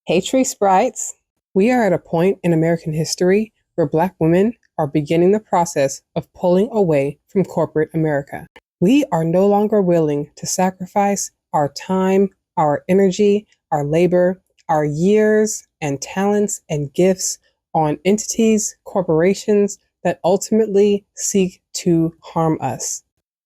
Hey, Tree Sprites. We are at a point in American history where Black women are beginning the process of pulling away from corporate America. We are no longer willing to sacrifice our time, our energy, our labor, our years and talents and gifts on entities, corporations that ultimately seek to harm us.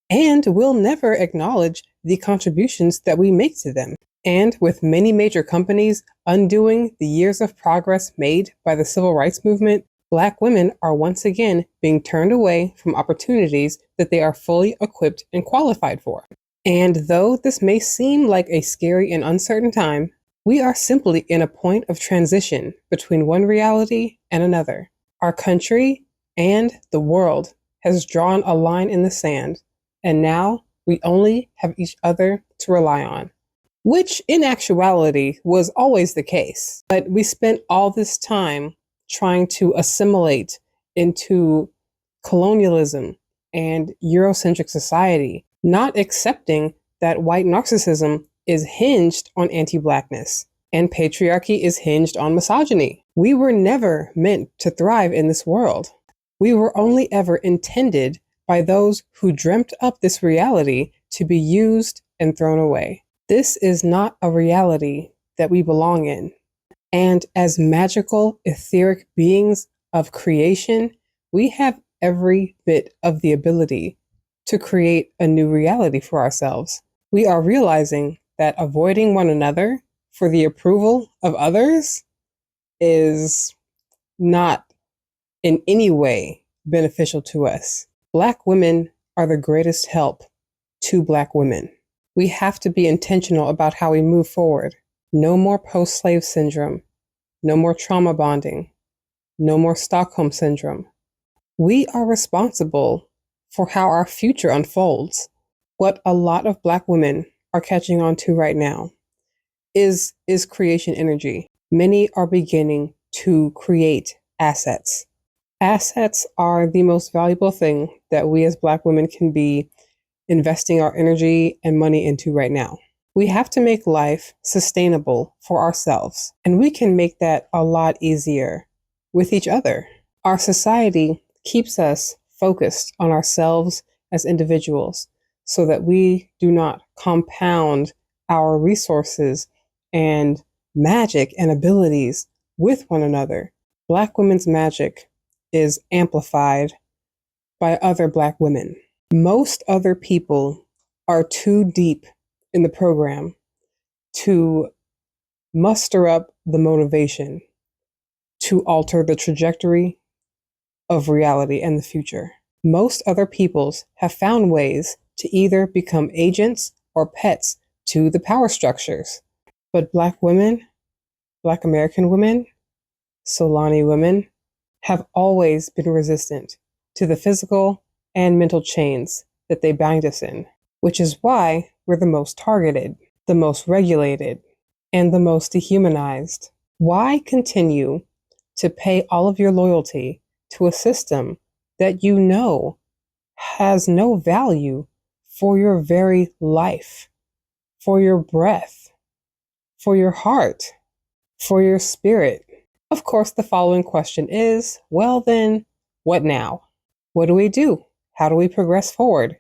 And we'll never acknowledge the contributions that we make to them. And with many major companies undoing the years of progress made by the civil rights movement, Black women are once again being turned away from opportunities that they are fully equipped and qualified for. And though this may seem like a scary and uncertain time, we are simply in a point of transition between one reality and another. Our country and the world has drawn a line in the sand, and now we only have each other to rely on. Which in actuality was always the case. But we spent all this time trying to assimilate into colonialism and Eurocentric society, not accepting that white narcissism is hinged on anti-Blackness and patriarchy is hinged on misogyny. We were never meant to thrive in this world. We were only ever intended by those who dreamt up this reality to be used and thrown away. This is not a reality that we belong in. And as magical, etheric beings of creation, we have every bit of the ability to create a new reality for ourselves. We are realizing that avoiding one another for the approval of others is not in any way beneficial to us. Black women are the greatest help to Black women. We have to be intentional about how we move forward. No more post-slave syndrome. No more trauma bonding. No more Stockholm syndrome. We are responsible for how our future unfolds. What a lot of Black women are catching on to right now is creation energy. Many are beginning to create assets. Assets are the most valuable thing that we as Black women can be investing our energy and money into right now. We have to make life sustainable for ourselves, and we can make that a lot easier with each other. Our society keeps us focused on ourselves as individuals so that we do not compound our resources and magic and abilities with one another. Black women's magic is amplified by other Black women. Most other people are too deep in the program to muster up the motivation to alter the trajectory of reality and the future. Most other peoples have found ways to either become agents or pets to the power structures. But Black women, Black American women, Solani women have always been resistant to the physical and mental chains that they bind us in, which is why we're the most targeted, the most regulated, and the most dehumanized. Why continue to pay all of your loyalty to a system that you know has no value for your very life, for your breath, for your heart, for your spirit? Of course, the following question is, well then, what now? What do we do? How do we progress forward?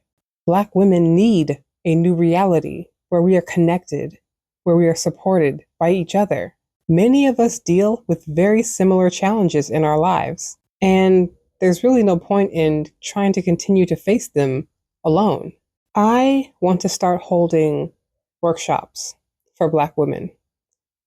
Black women need a new reality where we are connected, where we are supported by each other. Many of us deal with very similar challenges in our lives, and there's really no point in trying to continue to face them alone. I want to start holding workshops for Black women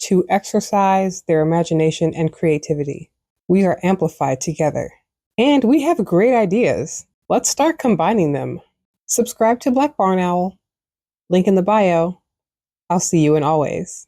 to exercise their imagination and creativity. We are amplified together, and we have great ideas. Let's start combining them. Subscribe to Black Barn Owl. Link in the bio. I'll see you in always.